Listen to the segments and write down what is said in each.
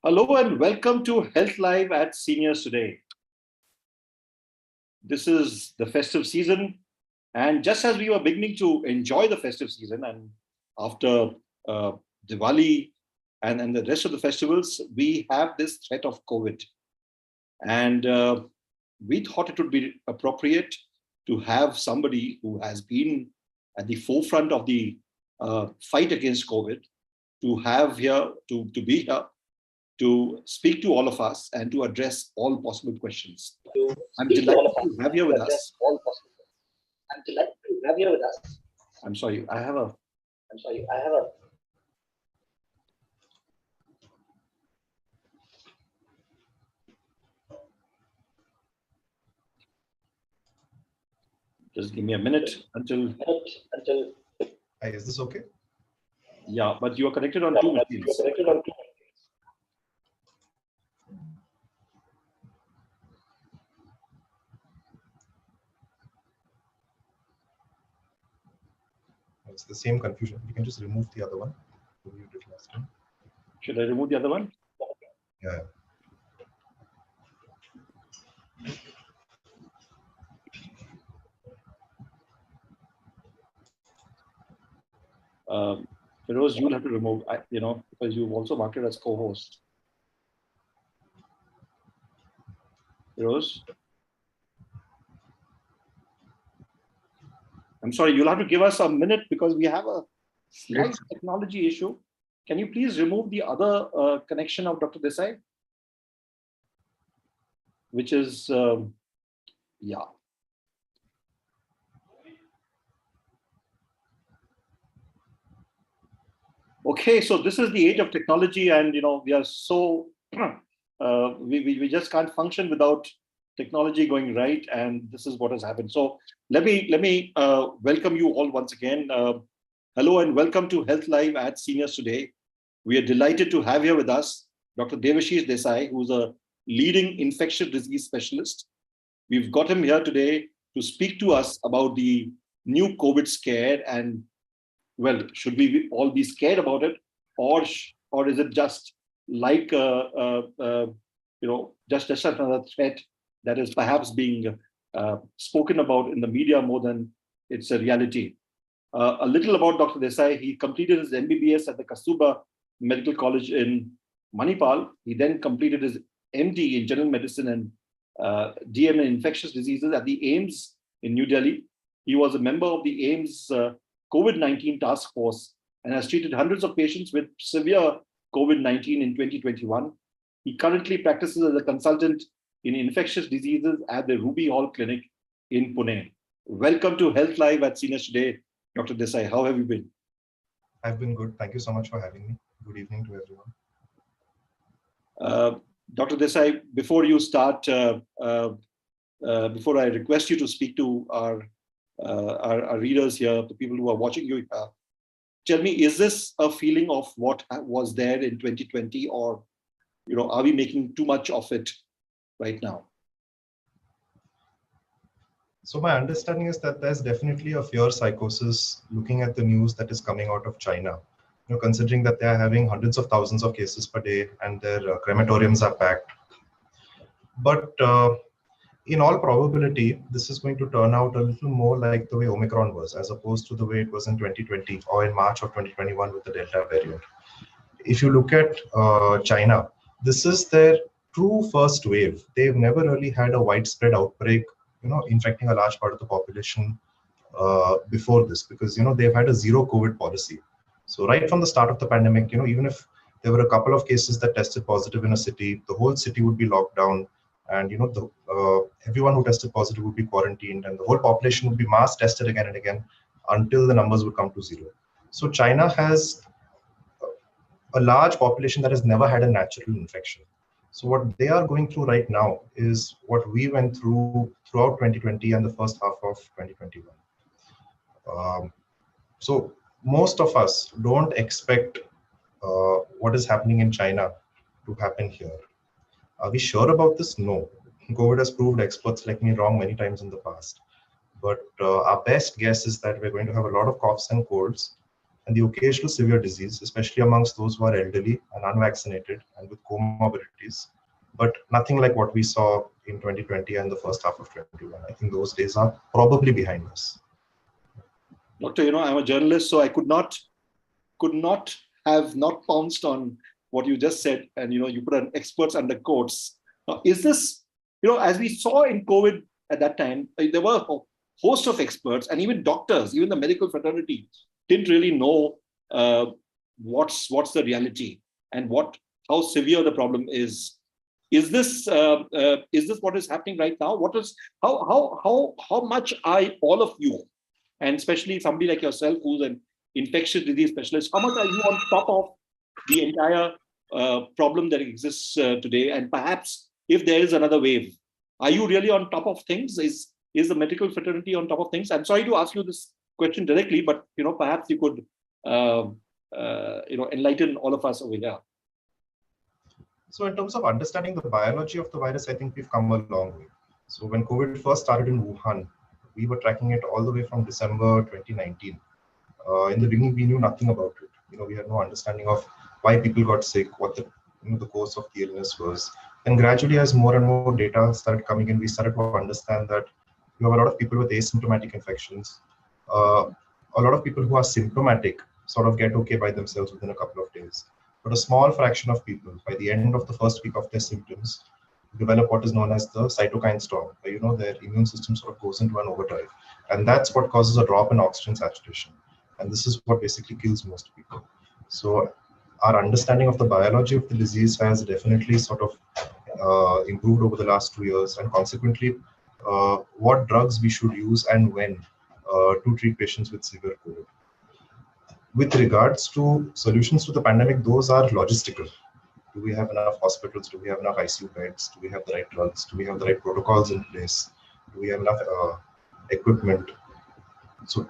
Hello and welcome to Health Live at Seniors Today. This is the festive season, and just as we were beginning to enjoy the festive season, and after uh, Diwali and the rest of the festivals, we have this threat of COVID. And we thought it would be appropriate to have somebody who has been at the forefront of the fight against COVID to have here, to be here to speak to all of us and to address all possible questions. I'm delighted to have here with us. I'm delighted to have you with us. I'm sorry, I have a. Just give me a minute until. Hi, is this okay? Yeah, but you are connected on two machines. It's the same confusion. You can just remove the other one. Should I remove the other one? Yeah. Feroz, you'll have to remove, because you've also marked it as co-host. Feroz? I'm sorry, you'll have to give us a minute because we have a slight technology issue. Can you please remove the other connection of Dr. Desai? Which is, yeah. Okay, so this is the age of technology, and we are so we just can't function without technology going right, and this is what has happened. So let me welcome you all once again. Hello and welcome to Health Live at Seniors Today. We are delighted to have here with us Dr. Devashish Desai, who's a leading infectious disease specialist. We've got him here today to speak to us about the new COVID scare, and well, should we all be scared about it, or is it just like just another threat that is perhaps being spoken about in the media more than it's a reality? A little about Dr. Desai. He completed his MBBS at the Kasturba Medical College in Manipal. He then completed his MD in General Medicine and DM in Infectious Diseases at the AIIMS in New Delhi. He was a member of the AIIMS COVID-19 task force and has treated hundreds of patients with severe COVID-19 in 2021. He currently practices as a consultant in infectious diseases at the Ruby Hall Clinic in Pune. Welcome to Health Live at Seniors Today, Dr. Desai. How have you been? I've been good. Thank you so much for having me. Good evening to everyone. Dr. Desai, before you start, before I request you to speak to our readers here, the people who are watching you, tell me, is this a feeling of what was there in 2020, or are we making too much of it right now? So my understanding is that there's definitely a fear psychosis looking at the news that is coming out of China. Considering that they are having hundreds of thousands of cases per day and their crematoriums are packed. But in all probability, this is going to turn out a little more like the way Omicron was, as opposed to the way it was in 2020 or in March of 2021 with the Delta variant. If you look at China, this is their true first wave. They've never really had a widespread outbreak, infecting a large part of the population before this, because they've had a zero COVID policy. So right from the start of the pandemic, even if there were a couple of cases that tested positive in a city, the whole city would be locked down, and everyone who tested positive would be quarantined, and the whole population would be mass tested again and again until the numbers would come to zero. So China has a large population that has never had a natural infection. So what they are going through right now is what we went through throughout 2020 and the first half of 2021. So most of us don't expect what is happening in China to happen here. Are we sure about this? No. COVID has proved experts like me wrong many times in the past. But our best guess is that we're going to have a lot of coughs and colds and the occasional severe disease, especially amongst those who are elderly and unvaccinated and with comorbidities, but nothing like what we saw in 2020 and the first half of 2021. I think those days are probably behind us. Doctor, I'm a journalist, so I could not have not pounced on what you just said, and you put an experts under quotes. Is this, as we saw in COVID at that time, there were a host of experts and even doctors, even the medical fraternity didn't really know what's the reality and how severe the problem is. Is this what is happening right now? How much are all of you, and especially somebody like yourself who's an infectious disease specialist, how much are you on top of the entire problem that exists today? And perhaps if there is another wave, are you really on top of things? Is the medical fraternity on top of things? I'm sorry to ask you this question directly, but perhaps you could enlighten all of us over here. So in terms of understanding the biology of the virus, I think we've come a long way. So when COVID first started in Wuhan, we were tracking it all the way from December 2019. In the beginning, we knew nothing about it. We had no understanding of why people got sick, what the course of the illness was. And gradually, as more and more data started coming in, we started to understand that you have a lot of people with asymptomatic infections. A lot of people who are symptomatic sort of get okay by themselves within a couple of days. But a small fraction of people, by the end of the first week of their symptoms, develop what is known as the cytokine storm, where their immune system sort of goes into an overdrive. And that's what causes a drop in oxygen saturation. And this is what basically kills most people. So our understanding of the biology of the disease has definitely sort of improved over the last 2 years, and consequently, what drugs we should use and when to treat patients with severe COVID. With regards to solutions to the pandemic, those are logistical. Do we have enough hospitals? Do we have enough ICU beds? Do we have the right drugs? Do we have the right protocols in place? Do we have enough equipment? So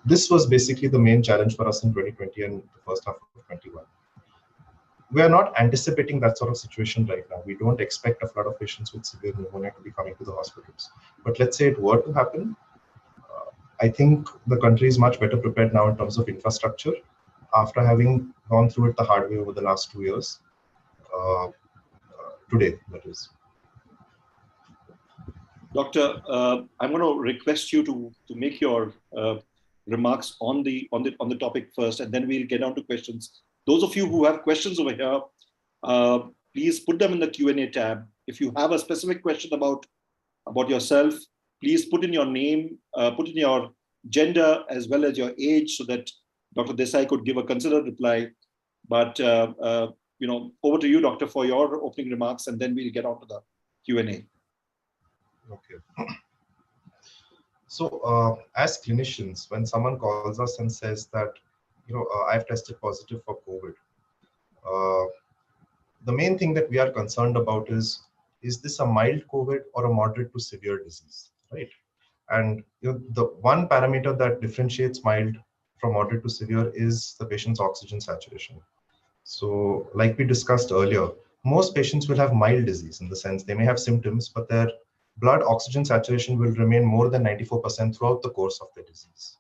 this was basically the main challenge for us in 2020 and the first half of 2021. We are not anticipating that sort of situation right now. We don't expect a flood of patients with severe pneumonia to be coming to the hospitals. But let's say it were to happen, I think the country is much better prepared now in terms of infrastructure after having gone through it the hard way over the last 2 years. Today, that is. Doctor, I'm going to request you to make your remarks on the topic first, and then we'll get on to questions. Those of you who have questions over here, please put them in the Q&A tab. If you have a specific question about yourself, please put in your name, put in your gender as well as your age, so that Dr. Desai could give a considered reply. But over to you, Doctor, for your opening remarks, and then we'll get on to the Q&A. Okay. So as clinicians, when someone calls us and says that, I've tested positive for COVID, the main thing that we are concerned about is this a mild COVID or a moderate to severe disease, right? And the one parameter that differentiates mild from moderate to severe is the patient's oxygen saturation. So like we discussed earlier, most patients will have mild disease in the sense they may have symptoms, but their blood oxygen saturation will remain more than 94% throughout the course of the disease.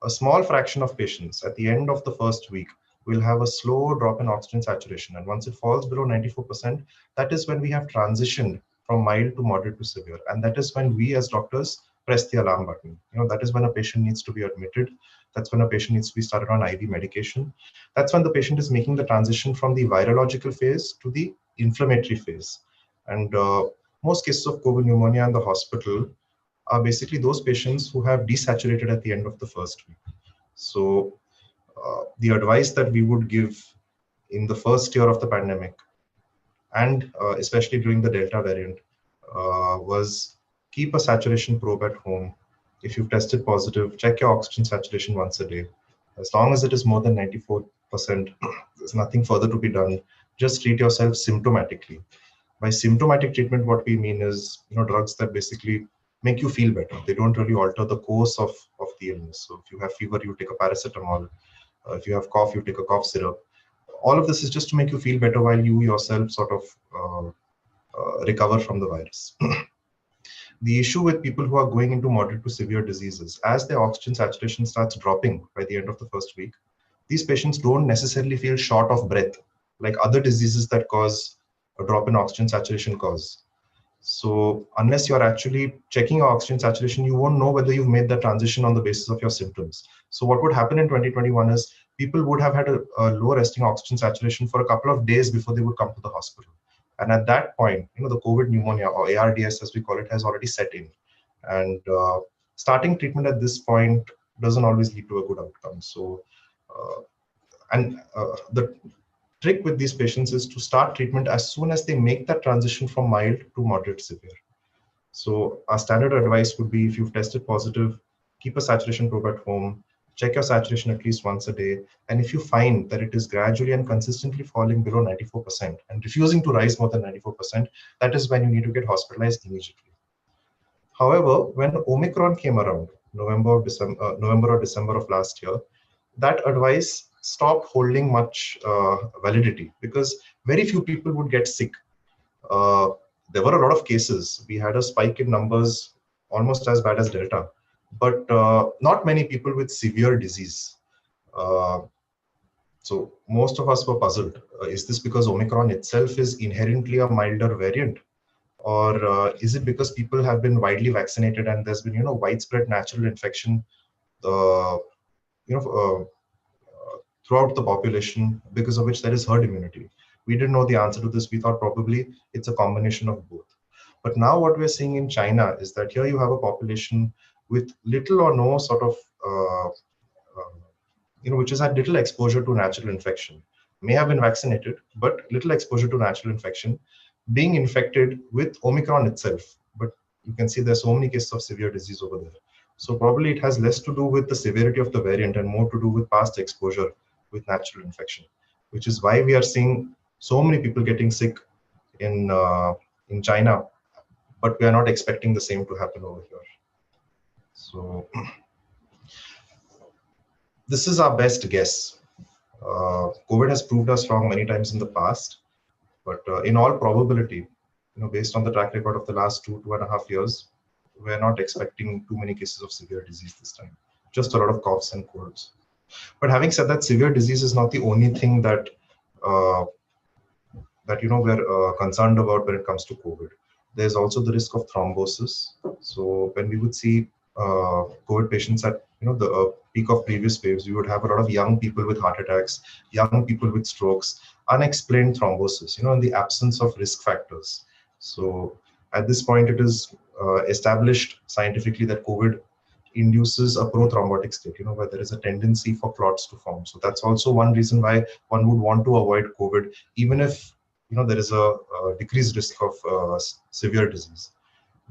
A small fraction of patients at the end of the first week will have a slow drop in oxygen saturation. And once it falls below 94%, that is when we have transitioned from mild to moderate to severe. And that is when we as doctors press the alarm button. That is when a patient needs to be admitted. That's when a patient needs to be started on IV medication. That's when the patient is making the transition from the virological phase to the inflammatory phase. And most cases of COVID pneumonia in the hospital are basically those patients who have desaturated at the end of the first week. So the advice that we would give in the first year of the pandemic, and especially during the Delta variant, was keep a saturation probe at home. If you've tested positive, check your oxygen saturation once a day. As long as it is more than 94%, there's nothing further to be done. Just treat yourself symptomatically. By symptomatic treatment, what we mean is, drugs that basically make you feel better. They don't really alter the course of the illness. So if you have fever, you take a paracetamol. If you have cough, you take a cough syrup. All of this is just to make you feel better while you yourself sort of recover from the virus. The issue with people who are going into moderate to severe diseases, as their oxygen saturation starts dropping by the end of the first week, these patients don't necessarily feel short of breath like other diseases that cause a drop in oxygen saturation cause. So unless you're actually checking your oxygen saturation, you won't know whether you've made that transition on the basis of your symptoms. So what would happen in 2021 is people would have had a low resting oxygen saturation for a couple of days before they would come to the hospital. And at that point, the COVID pneumonia, or ARDS as we call it, has already set in. And starting treatment at this point doesn't always lead to a good outcome. So, the trick with these patients is to start treatment as soon as they make that transition from mild to moderate severe. So our standard advice would be, if you've tested positive, keep a saturation probe at home, check your saturation at least once a day. And if you find that it is gradually and consistently falling below 94% and refusing to rise more than 94%, that is when you need to get hospitalized immediately. However, when Omicron came around, November or December of last year, that advice stopped holding much validity because very few people would get sick. There were a lot of cases. We had a spike in numbers almost as bad as Delta, but not many people with severe disease. So most of us were puzzled. Is this because Omicron itself is inherently a milder variant? Or is it because people have been widely vaccinated and there's been, widespread natural infection, throughout the population, because of which there is herd immunity? We didn't know the answer to this. We thought probably it's a combination of both. But now what we're seeing in China is that here you have a population with little or no sort of, which has had little exposure to natural infection, may have been vaccinated, but little exposure to natural infection, being infected with Omicron itself. But you can see there's so many cases of severe disease over there. So probably it has less to do with the severity of the variant and more to do with past exposure with natural infection, which is why we are seeing so many people getting sick in China, but we are not expecting the same to happen over here. So this is our best guess. COVID has proved us wrong many times in the past, but in all probability, based on the track record of the last 2.5 years, we're not expecting too many cases of severe disease this time. Just a lot of coughs and colds. But having said that, severe disease is not the only thing that we're concerned about when it comes to COVID. There's also the risk of thrombosis. So when we would see COVID patients at the peak of previous waves, we would have a lot of young people with heart attacks, young people with strokes, unexplained thrombosis, in the absence of risk factors. So at this point, it is established scientifically that COVID induces a prothrombotic state, where there is a tendency for clots to form. So that's also one reason why one would want to avoid COVID, even if there is a decreased risk of severe disease.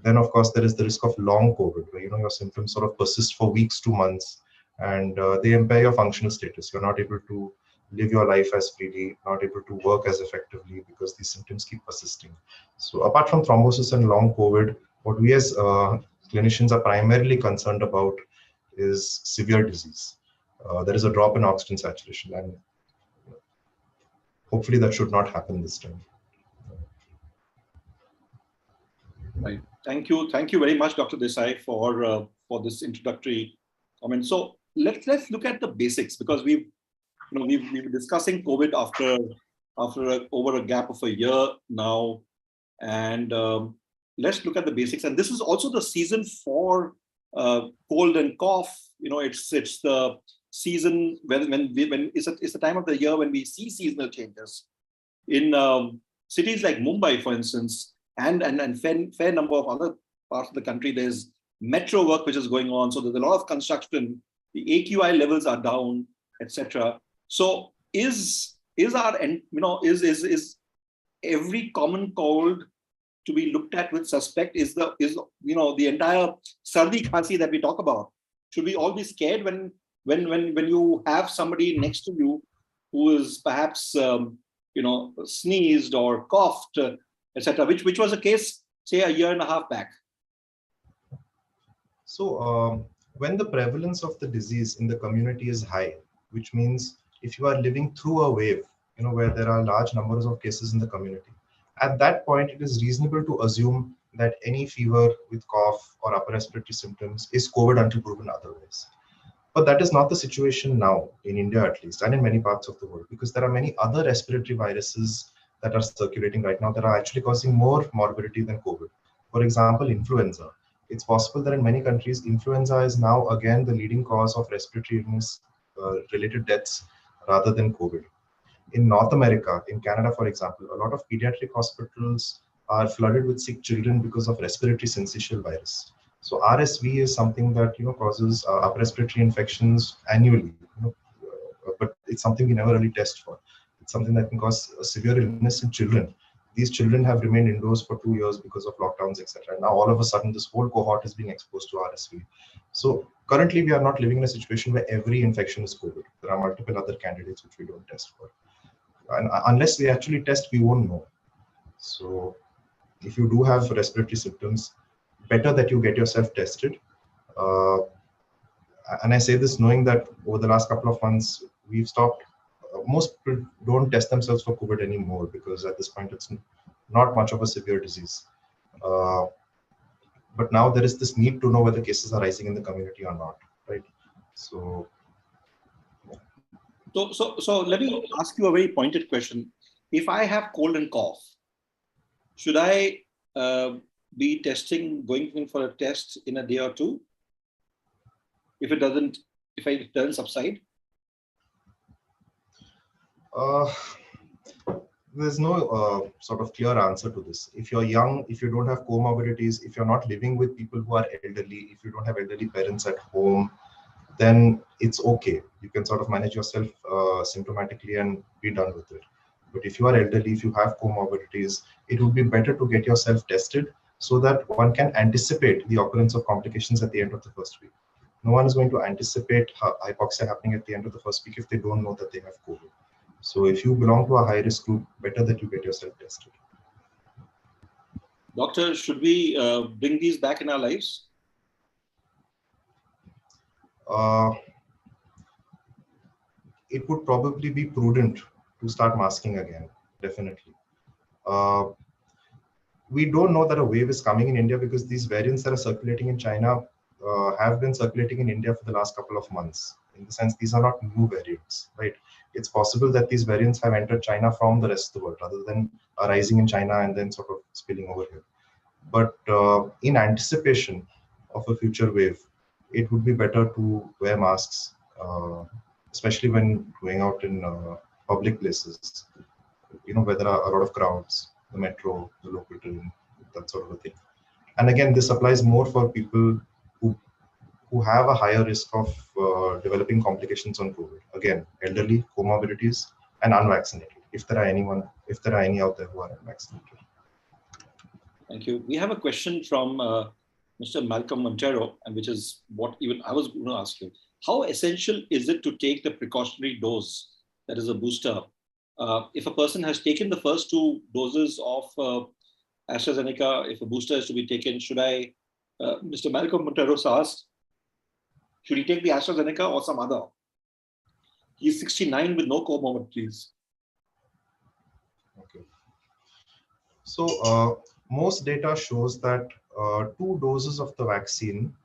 Then, of course, there is the risk of long COVID, where your symptoms sort of persist for weeks to months, and they impair your functional status. You're not able to live your life as freely, not able to work as effectively because these symptoms keep persisting. So apart from thrombosis and long COVID, what we as clinicians are primarily concerned about is severe disease. There is a drop in oxygen saturation, and hopefully that should not happen this time. Right. Thank you very much, Dr. Desai, for this introductory comment. So let's look at the basics, because we've been discussing COVID after over a gap of a year now, and let's look at the basics. And this is also the season for cold and cough. It's the season when it's the time of the year when we see seasonal changes. In cities like Mumbai, for instance, and fair number of other parts of the country, there's metro work which is going on. So there's a lot of construction. The AQI levels are down, etc. So is every common cold to be looked at with suspect? Is the entire sardi khansi that we talk about? Should we all be scared when you have somebody next to you who is perhaps sneezed or coughed, etc., which was the case, say, a year and a half back? So when the prevalence of the disease in the community is high, which means if you are living through a wave, where there are large numbers of cases in the community, at that point, it is reasonable to assume that any fever with cough or upper respiratory symptoms is COVID until proven otherwise. But that is not the situation now, in India at least, and in many parts of the world, because there are many other respiratory viruses that are circulating right now that are actually causing more morbidity than COVID. For example, influenza. It's possible that in many countries, influenza is now again the leading cause of respiratory illness related deaths rather than COVID. In North America, in Canada, for example, a lot of pediatric hospitals are flooded with sick children because of respiratory syncytial virus. So RSV is something that causes upper respiratory infections annually, but it's something we never really test for. It's something that can cause a severe illness in children. These children have remained indoors for 2 years because of lockdowns, etc. Now all of a sudden, this whole cohort is being exposed to RSV. So currently, we are not living in a situation where every infection is COVID. There are multiple other candidates which we don't test for. And unless we actually test, we won't know. So if you do have respiratory symptoms, better that you get yourself tested. And I say this knowing that over the last couple of months, we've stopped. Most people don't test themselves for COVID anymore because at this point, it's not much of a severe disease. But now there is this need to know whether cases are rising in the community or not, right? So let me ask you a very pointed question. If I have cold and cough, should I be going in for a test in a day or two? If it doesn't subside? There's no sort of clear answer to this. If you're young, if you don't have comorbidities, if you're not living with people who are elderly, if you don't have elderly parents at home, then it's okay. You can sort of manage yourself symptomatically and be done with it. But if you are elderly, if you have comorbidities, it would be better to get yourself tested so that one can anticipate the occurrence of complications at the end of the first week. No one is going to anticipate hypoxia happening at the end of the first week if they don't know that they have COVID. So if you belong to a high-risk group, better that you get yourself tested. Doctor, should we bring these back in our lives? It would probably be prudent to start masking again, definitely. We don't know that a wave is coming in India because these variants that are circulating in China have been circulating in India for the last couple of months. In the sense, these are not new variants, right? It's possible that these variants have entered China from the rest of the world rather than arising in China and then sort of spilling over here. But in anticipation of a future wave, it would be better to wear masks, especially when going out in public places, where there are a lot of crowds, the metro, the local train, that sort of a thing. And again, this applies more for people who have a higher risk of developing complications on COVID. Again, elderly, comorbidities, and unvaccinated. If there are any out there who are unvaccinated. Thank you. We have a question from Mr. Malcolm Montero, and which is what even I was going to ask you. How essential is it to take the precautionary dose, that is a booster? If a person has taken the first 2 doses of AstraZeneca, if a booster is to be taken, should I, Mr. Malcolm Montero asked, should he take the AstraZeneca or some other? He's 69 with no comorbidities. Okay. So most data shows that 2 doses of the vaccine,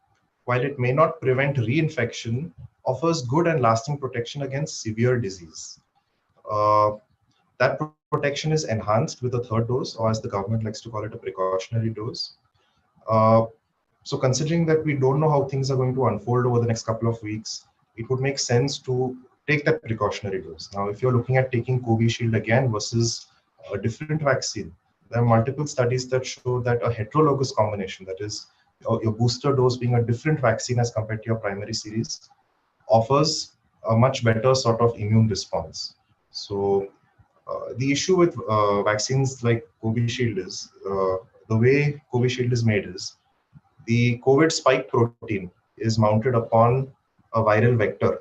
while it may not prevent reinfection, offers good and lasting protection against severe disease. That protection is enhanced with a 3rd dose, or as the government likes to call it, a precautionary dose. So considering that we don't know how things are going to unfold over the next couple of weeks, it would make sense to take that precautionary dose. Now, if you're looking at taking Covishield again versus a different vaccine, there are multiple studies that show that a heterologous combination, that is your booster dose being a different vaccine as compared to your primary series, offers a much better sort of immune response. So the issue with vaccines like Covishield is, the way Covishield is made is, the COVID spike protein is mounted upon a viral vector.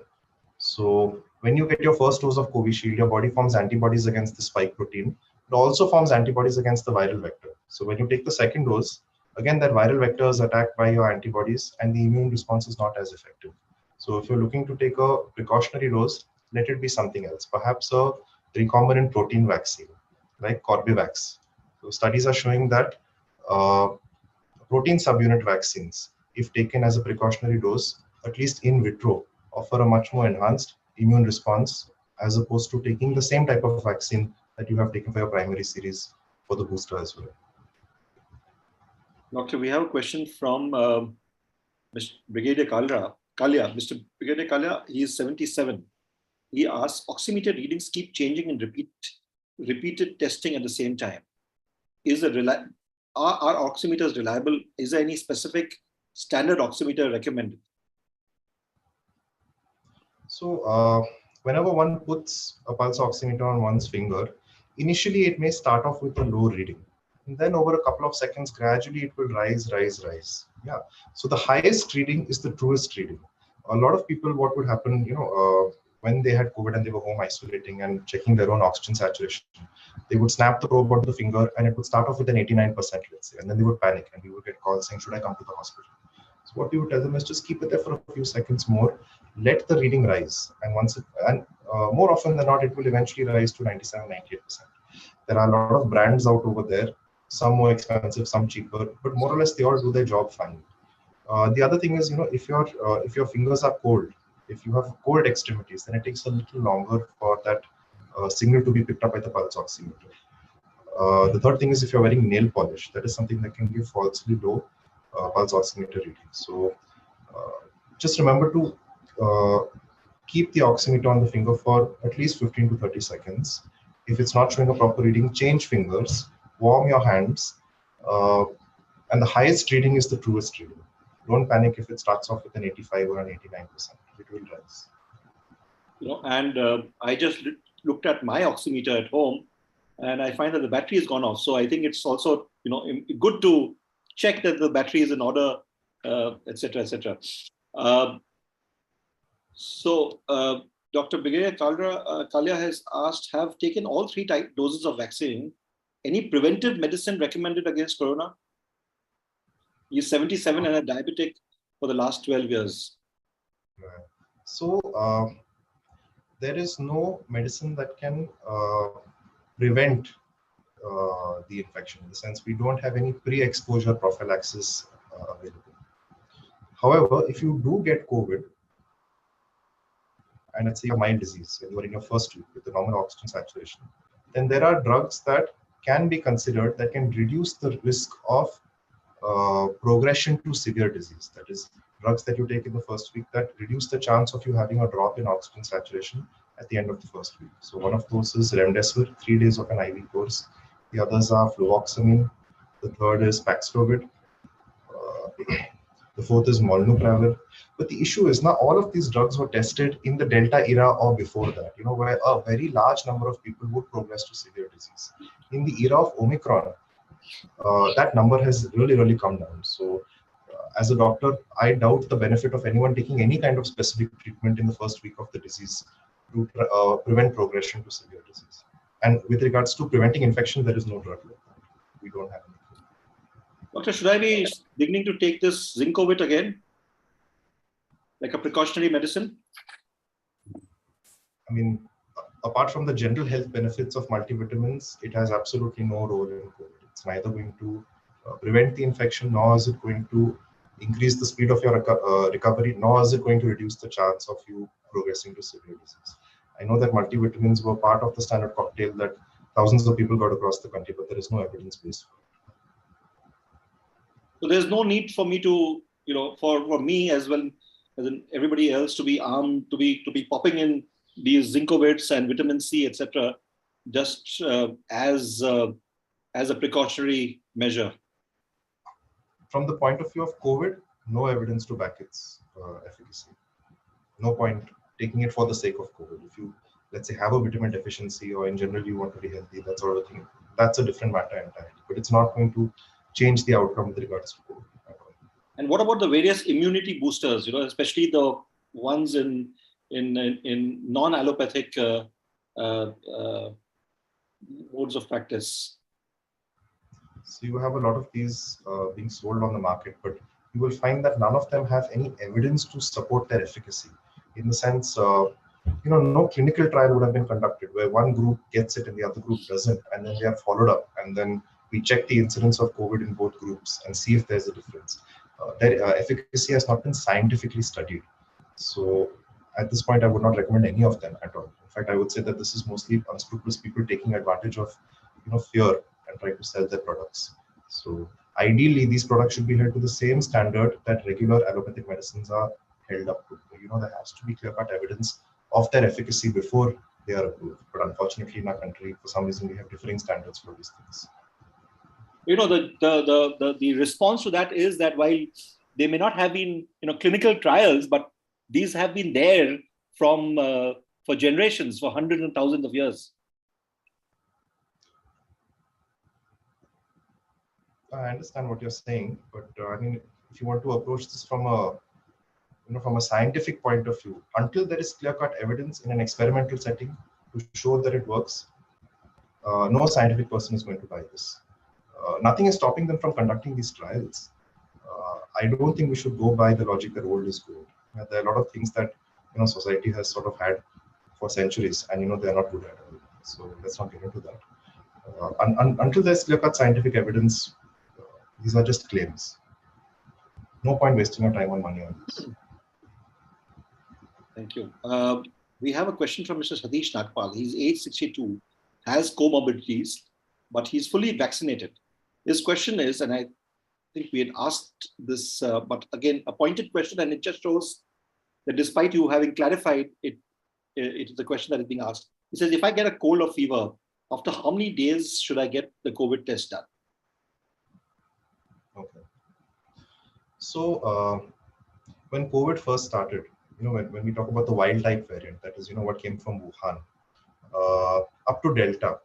So when you get your first dose of Covishield, your body forms antibodies against the spike protein. It also forms antibodies against the viral vector. So when you take the second dose, again, that viral vector is attacked by your antibodies and the immune response is not as effective. So if you're looking to take a precautionary dose, let it be something else, perhaps a recombinant protein vaccine like Corbevax. So studies are showing that protein subunit vaccines, if taken as a precautionary dose, at least in vitro, offer a much more enhanced immune response as opposed to taking the same type of vaccine that you have taken for your primary series for the booster as well. Doctor, we have a question from Mr. Brigadier Kalia. Mr. Brigadier Kalia, he is 77. He asks, oximeter readings keep changing and repeated testing at the same time. Are oximeters reliable? Is there any specific standard oximeter recommended? So whenever one puts a pulse oximeter on one's finger, initially it may start off with a low reading. And then over a couple of seconds, gradually it will rise. Yeah. So the highest reading is the truest reading. A lot of people, what would happen, when they had COVID and they were home isolating and checking their own oxygen saturation, they would snap the probe onto the finger and it would start off with an 89%, let's say, and then they would panic and we would get calls saying, should I come to the hospital? So what we would tell them is just keep it there for a few seconds more, let the reading rise, and more often than not, it will eventually rise to 97, 98%. There are a lot of brands out over there, some more expensive, some cheaper, but more or less they all do their job fine. The other thing is, if your fingers are cold, if you have cold extremities, then it takes a little longer for that signal to be picked up by the pulse oximeter. The third thing is if you're wearing nail polish, that is something that can give falsely low pulse oximeter reading. So just remember to keep the oximeter on the finger for at least 15 to 30 seconds. If it's not showing a proper reading, change fingers, warm your hands, and the highest reading is the truest reading. Don't panic if it starts off with an 85 or an 89%. It will rise. I just looked at my oximeter at home, and I find that the battery has gone off. So I think it's also good to check that the battery is in order, etc., etc. Dr. Brigadier Kalia has asked, have taken all 3 doses of vaccine. Any preventive medicine recommended against corona? He's 77 and a diabetic for the last 12 years. So there is no medicine that can prevent the infection. In the sense, we don't have any pre-exposure prophylaxis available. However, if you do get COVID, and let's say a mild disease, and you are in your first week with the normal oxygen saturation, then there are drugs that can be considered that can reduce the risk of progression to severe disease. That is, drugs that you take in the first week that reduce the chance of you having a drop in oxygen saturation at the end of the first week. So one of those is remdesivir, 3 days of an IV course. The others are fluvoxamine. The third is Paxlovid. The fourth is molnupiravir. But the issue is now all of these drugs were tested in the Delta era or before that, where a very large number of people would progress to severe disease. In the era of Omicron, that number has really come down. So as a doctor, I doubt the benefit of anyone taking any kind of specific treatment in the first week of the disease to prevent progression to severe disease. And with regards to preventing infection, there is no drug like that. We don't have anything. Doctor, should I be beginning to take this Zincovit again? Like a precautionary medicine? I mean, apart from the general health benefits of multivitamins, it has absolutely no role in COVID. It's neither going to prevent the infection, nor is it going to increase the speed of your recovery, nor is it going to reduce the chance of you progressing to severe disease. I know that multivitamins were part of the standard cocktail that thousands of people got across the country, but there is no evidence base for it. So there's no need for me to, for me as well as in everybody else to be armed, to be popping in these Zincovits and vitamin C, etc., just as a precautionary measure. From the point of view of COVID, no evidence to back its efficacy. No point taking it for the sake of COVID. If you, let's say, have a vitamin deficiency or in general you want to be healthy, that sort of thing, that's a different matter entirely. But it's not going to change the outcome with regards to COVID at all. And what about the various immunity boosters? Especially the ones in non-allopathic modes of practice. So you have a lot of these being sold on the market, but you will find that none of them have any evidence to support their efficacy. In the sense, no clinical trial would have been conducted where one group gets it and the other group doesn't, and then they are followed up, and then we check the incidence of COVID in both groups and see if there's a difference. Their efficacy has not been scientifically studied. So at this point, I would not recommend any of them at all. In fact, I would say that this is mostly unscrupulous people taking advantage of fear and trying to sell their products. So ideally, these products should be held to the same standard that regular allopathic medicines are held up to. There has to be clear-cut evidence of their efficacy before they are approved. But unfortunately, in our country, for some reason, we have differing standards for these things. The response to that is that while they may not have been clinical trials, but these have been there for generations, for hundreds and thousands of years. I understand what you're saying, but if you want to approach this from a scientific point of view, until there is clear-cut evidence in an experimental setting to show that it works, no scientific person is going to buy this. Nothing is stopping them from conducting these trials. I don't think we should go by the logic that old is gold. There are a lot of things that society has sort of had for centuries, and they're not good at all. So let's not get into that. Until there's clear-cut scientific evidence, these are just claims. No point wasting your time on money on this. Thank you. We have a question from Mr. Satish Nagpal. He's age 62, has comorbidities, but he's fully vaccinated. His question is, and I think we had asked this, but again, a pointed question, and it just shows that despite you having clarified it, it is a question that is being asked. He says, if I get a cold or fever, after how many days should I get the COVID test done? Okay. So when COVID first started, when we talk about the wild type variant, that is, what came from Wuhan, up to Delta,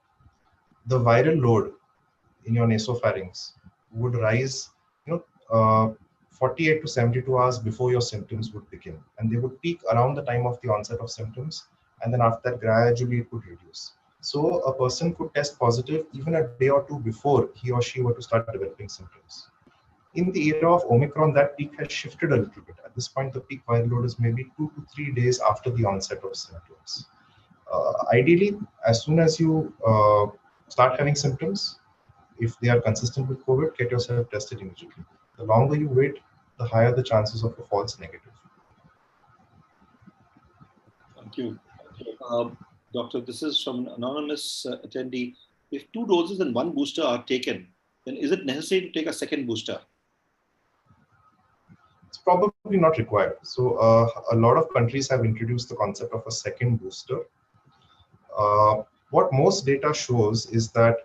the viral load in your nasopharynx would rise, 48 to 72 hours before your symptoms would begin. And they would peak around the time of the onset of symptoms. And then after that, gradually it would reduce. So a person could test positive even a day or two before he or she were to start developing symptoms. In the era of Omicron, that peak has shifted a little bit. At this point, the peak viral load is maybe 2 to 3 days after the onset of symptoms. Ideally, as soon as you start having symptoms, if they are consistent with COVID, get yourself tested immediately. The longer you wait, the higher the chances of a false negative. Thank you. Doctor, this is from an anonymous attendee. If 2 doses and 1 booster are taken, then is it necessary to take a second booster? It's probably not required. So a lot of countries have introduced the concept of a second booster. What most data shows is that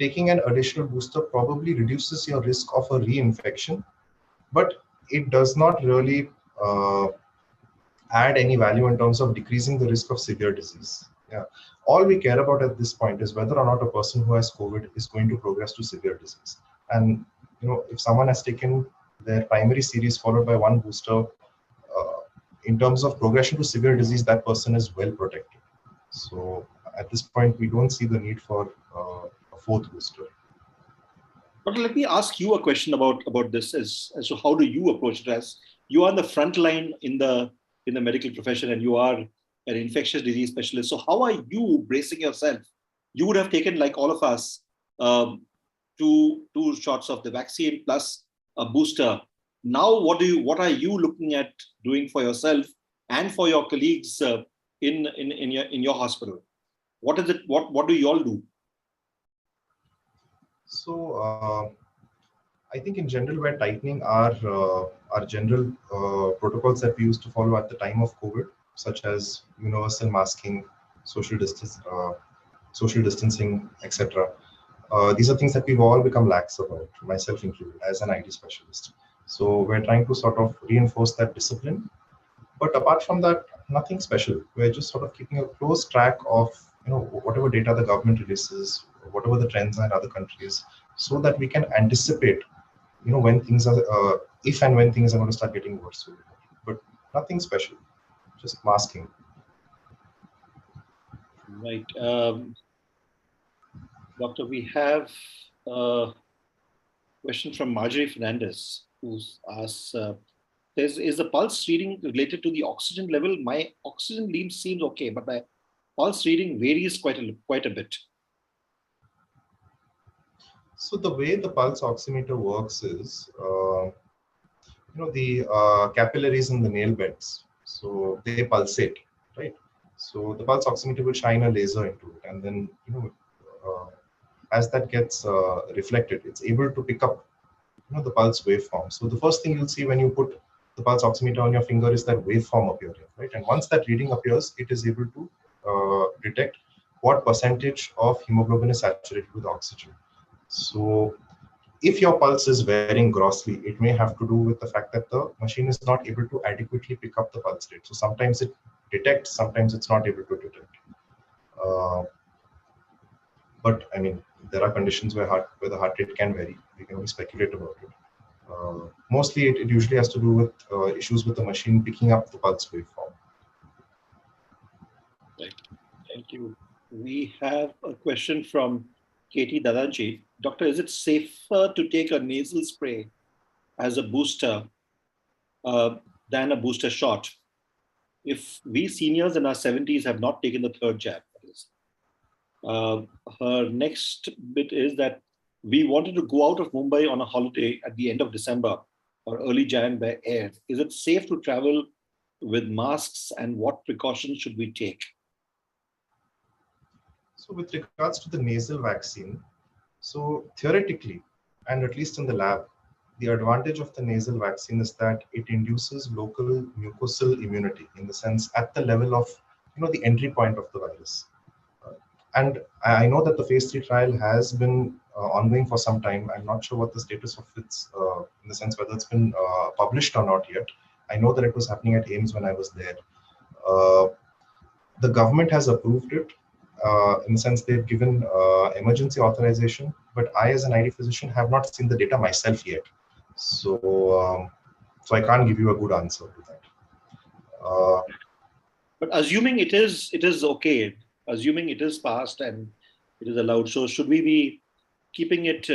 taking an additional booster probably reduces your risk of a reinfection, but it does not really add any value in terms of decreasing the risk of severe disease. Yeah. All we care about at this point is whether or not a person who has COVID is going to progress to severe disease. And if someone has taken their primary series followed by 1 booster, in terms of progression to severe disease, that person is well protected. So at this point, we don't see the need for a 4th booster. But let me ask you a question about this as to how do you approach it, as you are on the front line in the medical profession and you are an infectious disease specialist. So how are you bracing yourself? You would have taken, like all of us, 2 shots of the vaccine plus a booster. Now, what are you looking at doing for yourself and for your colleagues in your hospital? What is it? What do you all do? So I think in general, we're tightening our general protocols that we used to follow at the time of COVID, such as universal masking, social distance, social distancing, etc. These are things that we've all become lax about, myself included, as an IT specialist. So we're trying to sort of reinforce that discipline. But apart from that, nothing special. We're just sort of keeping a close track of whatever data the government releases, whatever the trends are in other countries, so that we can anticipate when things are if and when things are going to start getting worse. But nothing special, just masking. Right. Doctor, we have a question from Marjorie Fernandez, who's asked, is the pulse reading related to the oxygen level? My oxygen level seems okay, but my pulse reading varies quite a bit. So the way the pulse oximeter works is, the capillaries in the nail beds, so they pulsate, right? So the pulse oximeter will shine a laser into it, and then as that gets reflected, it's able to pick up the pulse waveform. So the first thing you'll see when you put the pulse oximeter on your finger is that waveform appearing, right? And once that reading appears, it is able to detect what percentage of hemoglobin is saturated with oxygen. So if your pulse is varying grossly, it may have to do with the fact that the machine is not able to adequately pick up the pulse rate. So sometimes it detects, sometimes it's not able to detect. But I mean, there are conditions where the heart rate can vary. We can only speculate about it. Mostly, it usually has to do with issues with the machine picking up the pulse waveform. Right. Thank you. We have a question from Katie Dadaji. Doctor, is it safer to take a nasal spray as a booster than a booster shot if we seniors in our 70s have not taken the third jab? Her next bit is that we wanted to go out of Mumbai on a holiday at the end of December or early Jan by air. Is it safe to travel with masks, and what precautions should we take? So with regards to the nasal vaccine, so theoretically, and at least in the lab, the advantage of the nasal vaccine is that it induces local mucosal immunity, in the sense at the level of the entry point of the virus. And I know that the phase 3 trial has been ongoing for some time. I'm not sure what the status of its, in the sense whether it's been published or not yet. I know that it was happening at AIIMS when I was there. The government has approved it. In the sense they've given emergency authorization, but I, as an ID physician, have not seen the data myself yet. So, so I can't give you a good answer to that. But assuming it is okay, assuming it is passed and it is allowed, so should we be keeping it?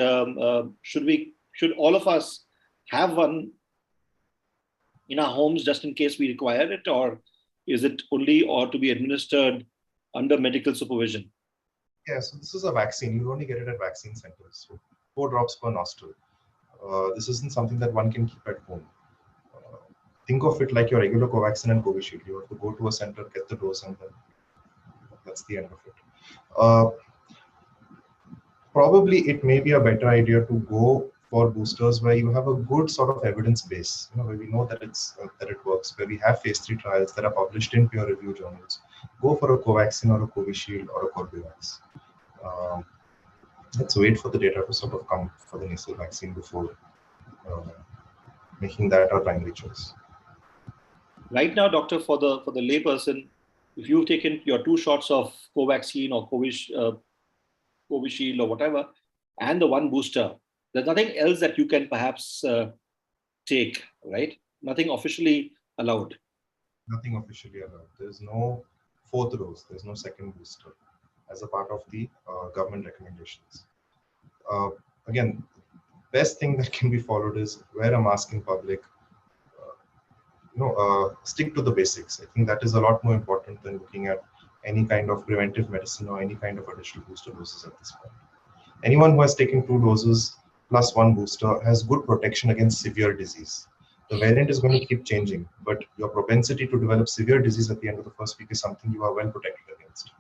Should all of us have one in our homes just in case we require it, or is it only or to be administered under medical supervision? Yeah, so this is a vaccine. You only get it at vaccine centers. So 4 drops per nostril. This isn't something that one can keep at home. Think of it like your regular Covaxin and Covishield. You have to go to a center, get the dose, and then that's the end of it. Probably it may be a better idea to go for boosters where you have a good sort of evidence base, where we know that that it works, where we have phase 3 trials that are published in peer-reviewed journals. Go for a Covaxin or a Covishield or a Corbevax. Let's wait for the data to sort of come for the nasal vaccine before making that our primary choice. Right now, doctor, for the layperson, if you've taken your 2 shots of Covaxin or Covishield or whatever, and the 1 booster, there's nothing else that you can perhaps take, right? Nothing officially allowed. Nothing officially allowed. There's no 4th dose. There's no 2nd booster as a part of the government recommendations. Again, best thing that can be followed is wear a mask in public. Stick to the basics. I think that is a lot more important than looking at any kind of preventive medicine or any kind of additional booster doses at this point. Anyone who has taken 2 doses plus 1 booster has good protection against severe disease. The variant is going to keep changing, but your propensity to develop severe disease at the end of the first week is something you are well protected against.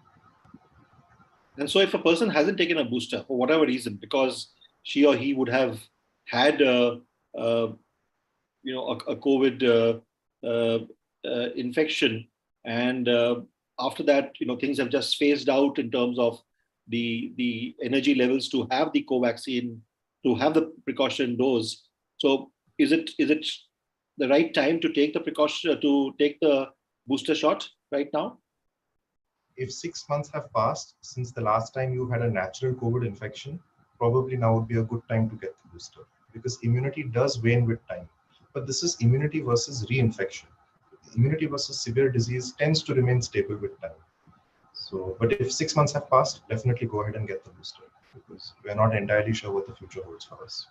And so if a person hasn't taken a booster for whatever reason, because she or he would have had a COVID infection, and after that, things have just phased out in terms of the energy levels to have the co-vaccine, to have the precaution dose. So is it the right time to take the precaution, to take the booster shot right now? If 6 months have passed since the last time you had a natural COVID infection, probably now would be a good time to get the booster, because immunity does wane with time. But this is immunity versus reinfection. Immunity versus severe disease tends to remain stable with time. So, but if 6 months have passed, definitely go ahead and get the booster, because we're not entirely sure what the future holds for us.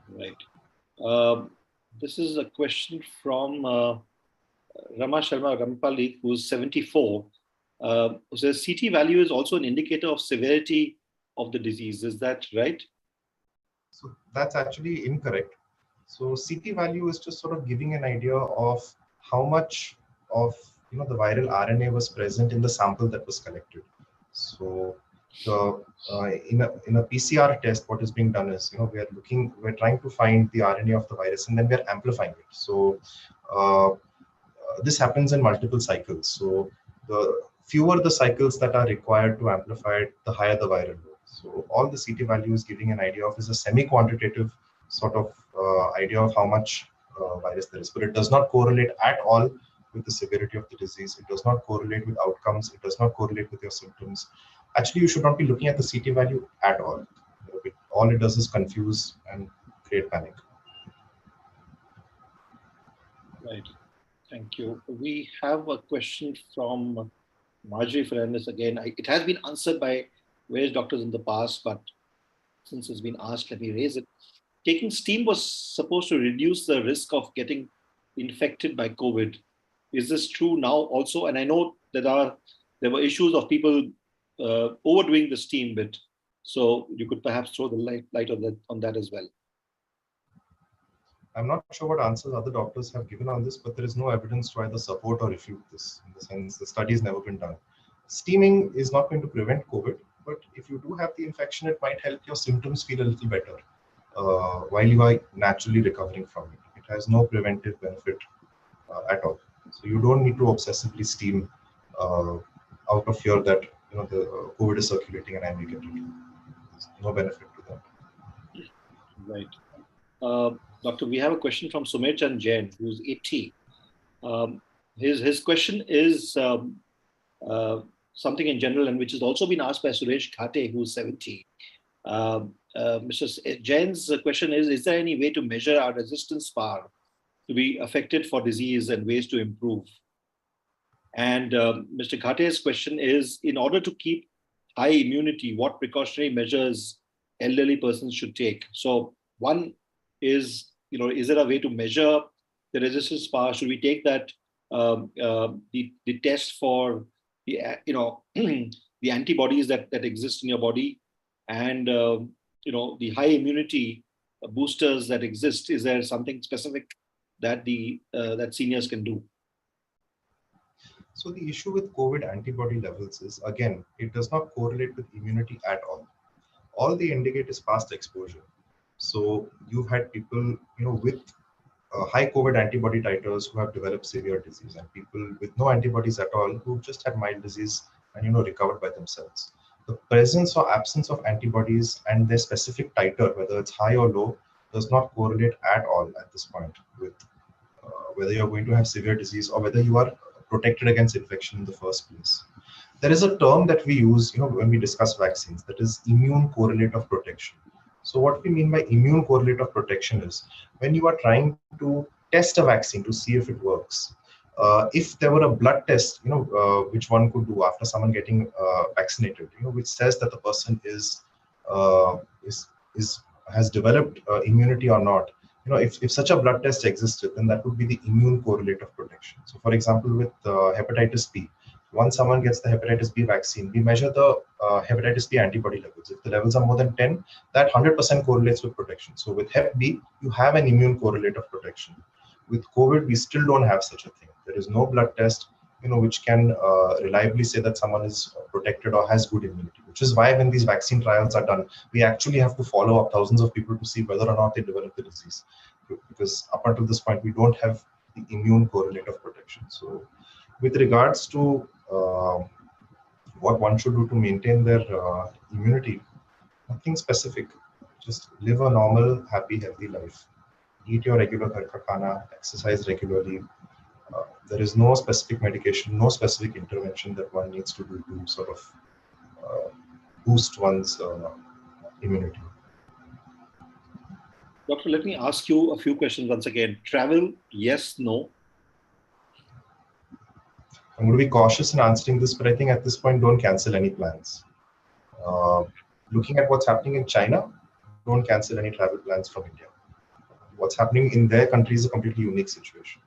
Right. This is a question from Rama Sharma Rampali, who's 74, who says CT value is also an indicator of severity of the disease. Is that right? So that's actually incorrect. So CT value is just sort of giving an idea of how much of the viral RNA was present in the sample that was collected. So the in a PCR test, what is being done is we're trying to find the RNA of the virus, and then we're amplifying it. So this happens in multiple cycles. So the fewer the cycles that are required to amplify it, the higher the viral load. So all the CT value is giving an idea of is a semi-quantitative sort of idea of how much virus there is, but it does not correlate at all with the severity of the disease. It does not correlate with outcomes. It does not correlate with your symptoms. Actually, you should not be looking at the CT value at all. All it does is confuse and create panic. Right. Thank you. We have a question from Marjorie Fernandez again. It has been answered by various doctors in the past, but since it's been asked, let me raise it. Taking steam was supposed to reduce the risk of getting infected by COVID. Is this true now also? And I know that there were issues of people overdoing the steam bit. So you could perhaps throw the light on that as well. I'm not sure what answers other doctors have given on this, but there is no evidence to either support or refute this. In the sense, the study has never been done. Steaming is not going to prevent COVID, but if you do have the infection, it might help your symptoms feel a little better while you are naturally recovering from it. It has no preventive benefit at all. So you don't need to obsessively steam out of fear that the COVID is circulating and I may get it. There's no benefit to that. Right. Doctor, we have a question from Sumer Chand Jain, who's 80. His question is something in general, and which has also been asked by Suresh Khate, who's 70. Mr. Jain's question is there any way to measure our resistance power to be affected for disease and ways to improve? And Mr. Khate's question is, in order to keep high immunity, what precautionary measures elderly persons should take? So one is, is there a way to measure the resistance power? Should we take that, the test for the, the antibodies that exist in your body, and, the high immunity boosters that exist? Is there something specific that that seniors can do? So the issue with COVID antibody levels is, again, it does not correlate with immunity at all. All they indicate is past exposure. So you've had people, with high COVID antibody titers who have developed severe disease, and people with no antibodies at all who just had mild disease and recovered by themselves. The presence or absence of antibodies and their specific titer, whether it's high or low, does not correlate at all at this point with whether you're going to have severe disease or whether you are protected against infection in the first place. There is a term that we use, when we discuss vaccines, that is immune correlate of protection. So what we mean by immune correlate of protection is when you are trying to test a vaccine to see if it works. If there were a blood test, which one could do after someone getting vaccinated, which says that the person has developed immunity or not. If such a blood test existed, then that would be the immune correlate of protection. So, for example, with hepatitis B, once someone gets the hepatitis B vaccine, we measure the hepatitis B antibody levels. If the levels are more than 10, that 100% correlates with protection. So with Hep B, you have an immune correlate of protection. With COVID, we still don't have such a thing. There is no blood test. which can reliably say that someone is protected or has good immunity, which is why when these vaccine trials are done, we actually have to follow up thousands of people to see whether or not they develop the disease. Because up until this point, we don't have the immune correlate of protection. So with regards to what one should do to maintain their immunity, nothing specific. Just live a normal, happy, healthy life. Eat your regular ghar ka khana, exercise regularly. There is no specific medication, no specific intervention that one needs to do to sort of boost one's immunity. Doctor, let me ask you a few questions once again. Travel, yes, no? I'm going to be cautious in answering this, but I think at this point, don't cancel any plans. Looking at what's happening in China, don't cancel any travel plans from India. What's happening in their country is a completely unique situation.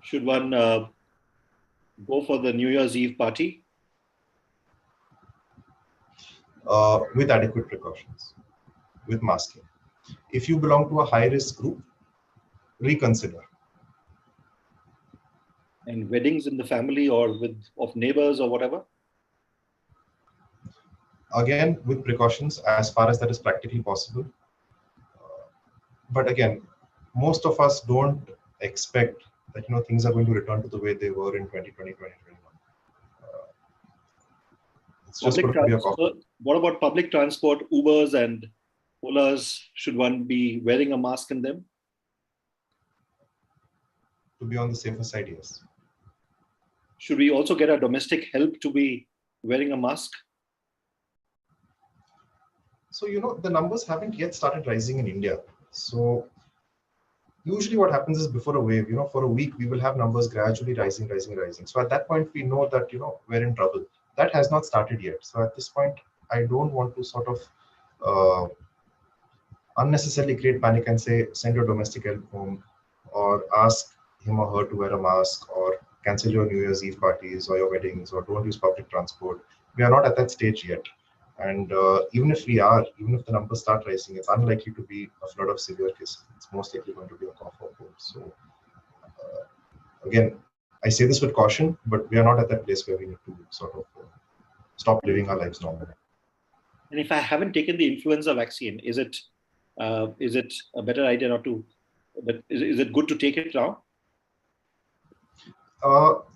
Should one go for the New Year's Eve party? With adequate precautions, with masking. If you belong to a high-risk group, reconsider. And weddings in the family or of neighbors or whatever? Again, with precautions as far as that is practically possible. But again, most of us don't expect that things are going to return to the way they were in 2020, 2021. It's just going to be a coffee. What about public transport, Ubers and Olas? Should one be wearing a mask in them? To be on the safer side, yes. Should we also get our domestic help to be wearing a mask? So, the numbers haven't yet started rising in India. So usually what happens is before a wave, for a week, we will have numbers gradually rising. So at that point, we know that, we're in trouble. That has not started yet. So at this point, I don't want to sort of unnecessarily create panic and say, send your domestic help home or ask him or her to wear a mask or cancel your New Year's Eve parties or your weddings or don't use public transport. We are not at that stage yet. And even if the numbers start rising, it's unlikely to be a flood of severe cases. It's most likely going to be a cough or cold. So again, I say this with caution, but we are not at that place where we need to sort of stop living our lives normally. And if I haven't taken the influenza vaccine, is it a better idea not to? But is it good to take it now?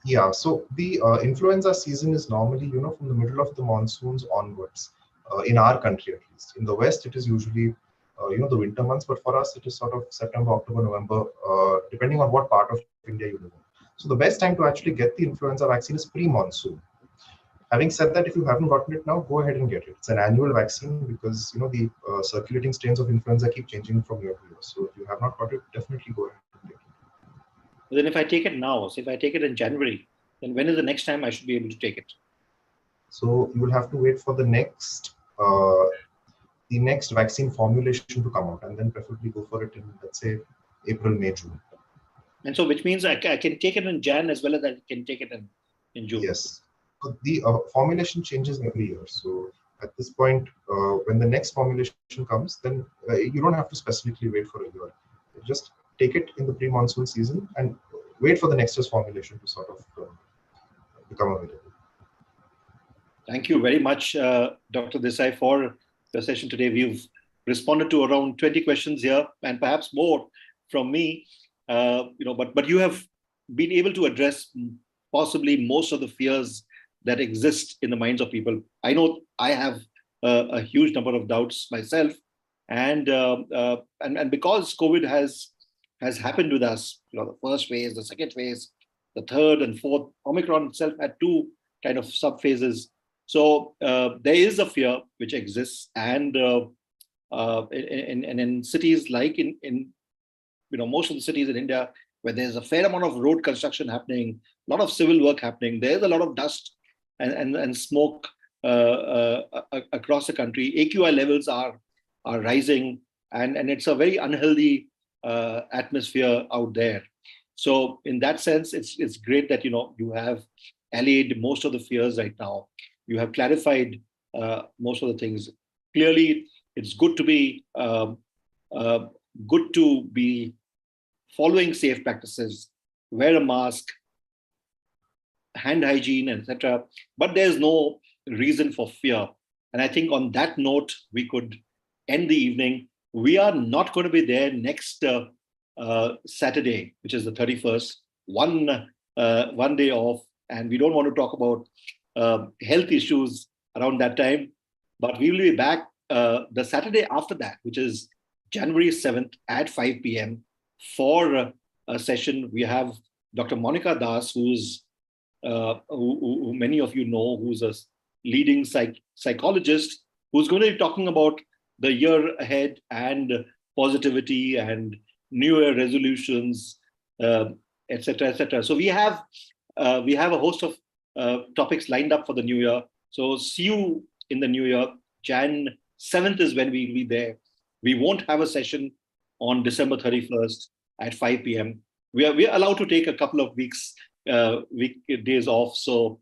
Yeah, so the influenza season is normally, from the middle of the monsoons onwards, in our country at least. In the West, it is usually, the winter months, but for us, it is sort of September, October, November, depending on what part of India you live in. So the best time to actually get the influenza vaccine is pre-monsoon. Having said that, if you haven't gotten it now, go ahead and get it. It's an annual vaccine because, the circulating strains of influenza keep changing from year to year. So if you have not got it, definitely go ahead and get it. Then if I take it now, so if I take it in January, then when is the next time I should be able to take it? So you will have to wait for the next vaccine formulation to come out and then preferably go for it in, let's say, April, May, June. And so which means I can take it in Jan as well as I can take it in June. Yes. So the formulation changes every year. So at this point, when the next formulation comes, then you don't have to specifically wait for a year. Just take it in the pre-monsoon season and wait for the next year's formulation to sort of become available. Thank you very much, Dr. Desai, for the session today. We've responded to around 20 questions here and perhaps more from me. But you have been able to address possibly most of the fears that exist in the minds of people. I know I have a huge number of doubts myself, and because COVID has happened with us, the first phase, the second phase, the third and fourth. Omicron itself had two kind of sub phases. So there is a fear which exists, and in cities like in most of the cities in India where there's a fair amount of road construction happening, a lot of civil work happening, there's a lot of dust and smoke across the country. AQI levels are rising, and it's a very unhealthy atmosphere out there. So in that sense, it's great that you have allayed most of the fears right now. You have clarified most of the things. Clearly, it's good to be following safe practices. Wear a mask. hand hygiene, etc. But there's no reason for fear. And I think on that note, we could end the evening. We are not going to be there next Saturday, which is the 31st, one day off. And we don't want to talk about health issues around that time. But we will be back the Saturday after that, which is January 7th at 5 p.m. for a session. We have Dr. Monica Das, who many of you know, who's a leading psychologist, who's going to be talking about the year ahead and positivity and New Year resolutions, etc., etc. So we have a host of topics lined up for the new year. So see you in the new year. Jan 7th is when we'll be there. We won't have a session on December 31st at 5 p.m. We are allowed to take a couple of weekdays off. So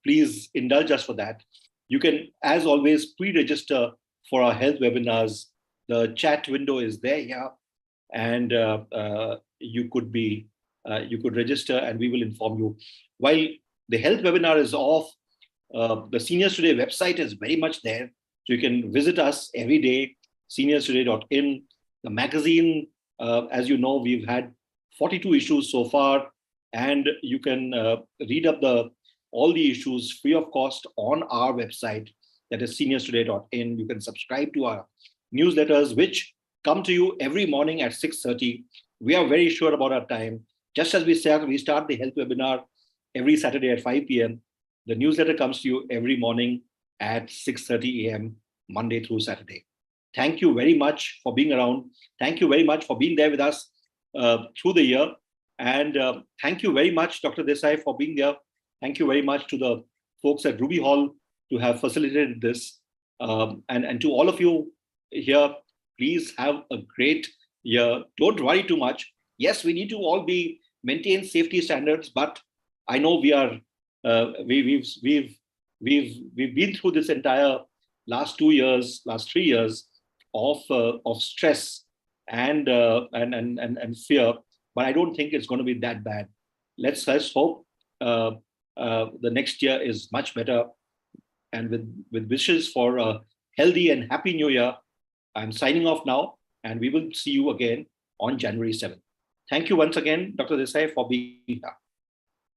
please indulge us for that. You can, as always, pre-register for our health webinars. The chat window is there here, and you could register, and we will inform you. While the health webinar is off, the Seniors Today website is very much there. So you can visit us every day, seniorstoday.in. The magazine, as you know, we've had 42 issues so far, and you can read up all the issues free of cost on our website, that is seniorstoday.in. You can subscribe to our newsletters, which come to you every morning at 6:30. We are very sure about our time. Just as we start the health webinar every Saturday at 5 p.m., the newsletter comes to you every morning at 6:30 a.m., Monday through Saturday. Thank you very much for being around. Thank you very much for being there with us through the year. And thank you very much, Dr. Desai, for being there. Thank you very much to the folks at Ruby Hall to have facilitated this. And to all of you here, please have a great year. Don't worry too much. Yes, we need to all maintain safety standards, but I know we've been through this entire last 3 years of stress and fear, but I don't think it's going to be that bad. Let's hope the next year is much better. And with wishes for a healthy and happy new year, I'm signing off now, and we will see you again on January 7th. Thank you once again, Dr. Desai, for being here.